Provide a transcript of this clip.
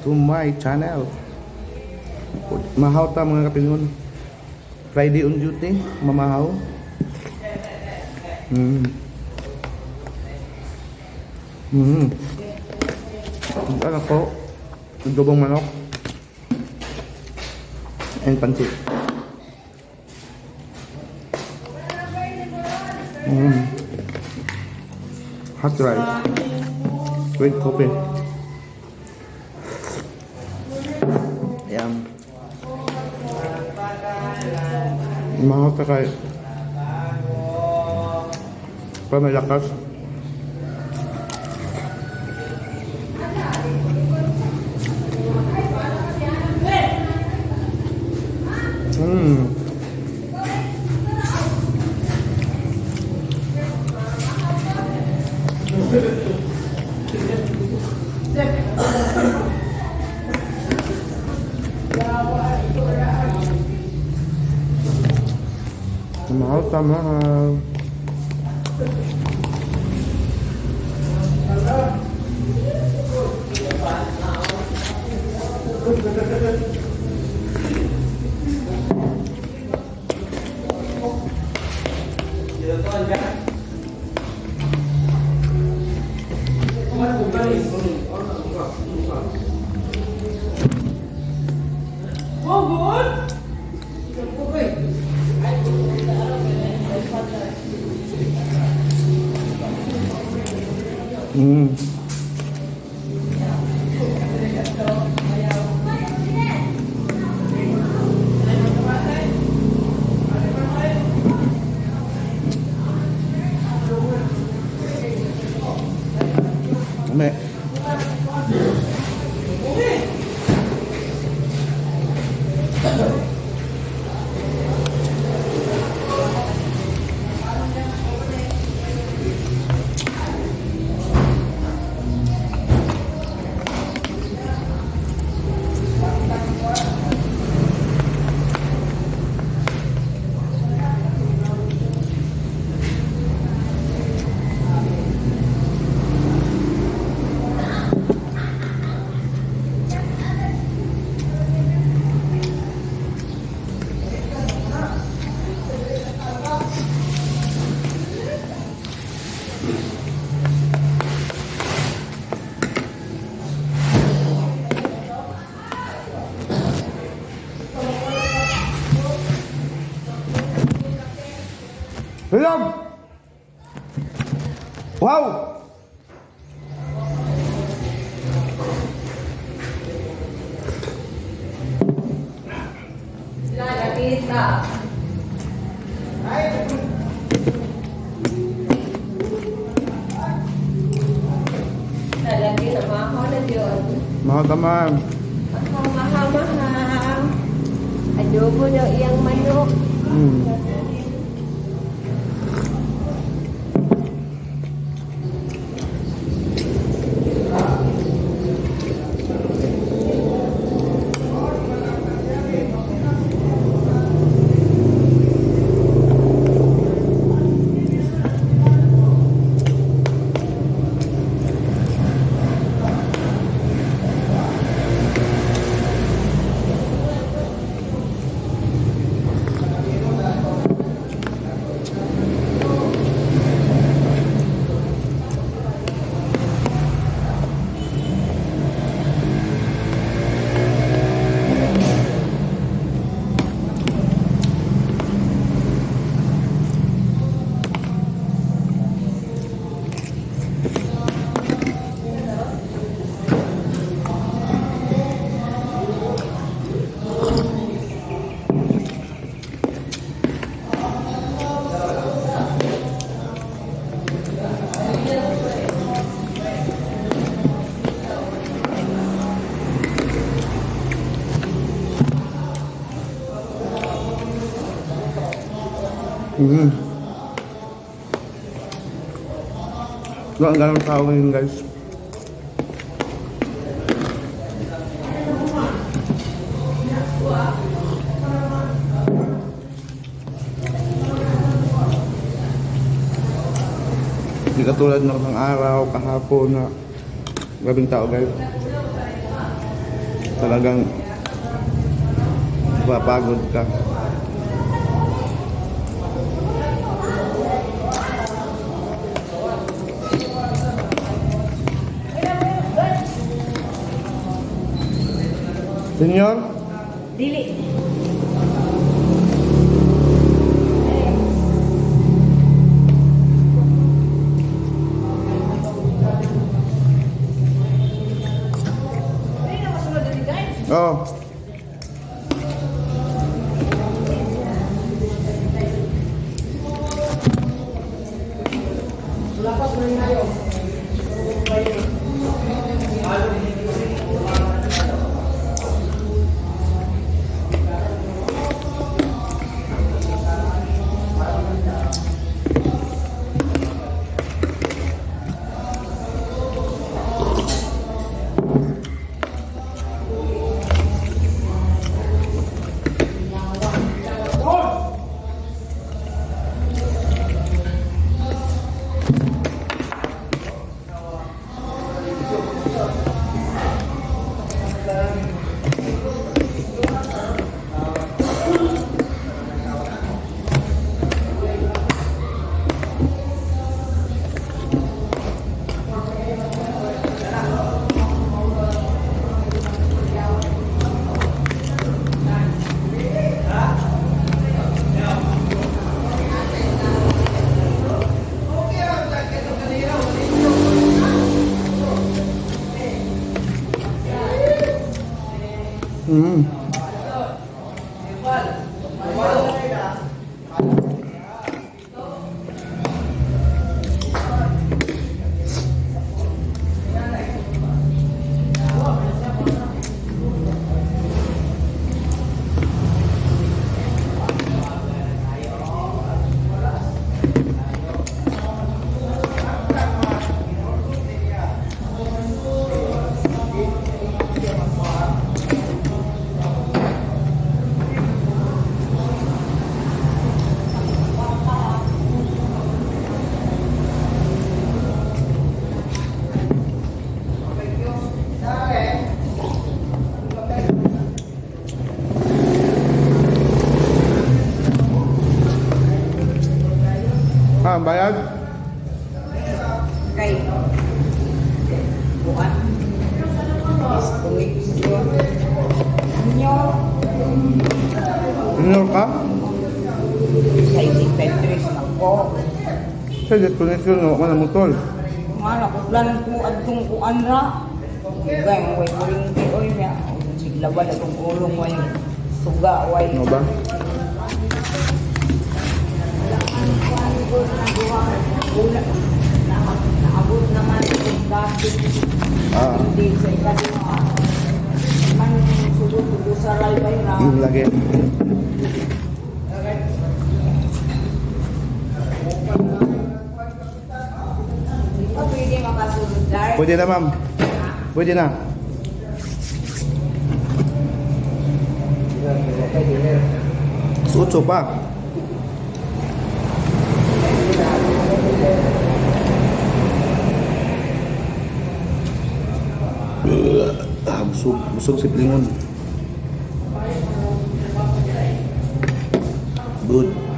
to my channel. Mahaw ta mga kapingon. Friday on duty, mamahaw. Ano po? Adobong manok. And pansit. Hot rice. With coffee. Ayan. Mahal ka kayo. Pa may lakas. Mahal ka mahal. Mẹ. Belum. Wow. Sila kita. Lagi sama ako na yun. Mahal teman. Ako mahal-mahal. Adobo na iyang manok. Ito ang ganong tao ngayon guys. Hindi katulad ng araw, kahapon na gabing tao guys. Talagang mapapagod ka. Senyor? Dili. Oh. Mm. Ah, bayad? Kay bukan Senyor ka? sa isip Petris ako. Sa destination no, mana mutol. Mana ko plan ko adtong ko anra. Gay mo way muling di oy ya. Siglaban atong ulong way suga way. Ano ba? Naabot naman yung dati. Ah, Hindi sa ikalima. Man sugod sa raybay na. lagi. Hindi pa pwede makasunod dahil. Pwede na, ma'am. Pwede na. Suso pa. Busog si Plingon. Good.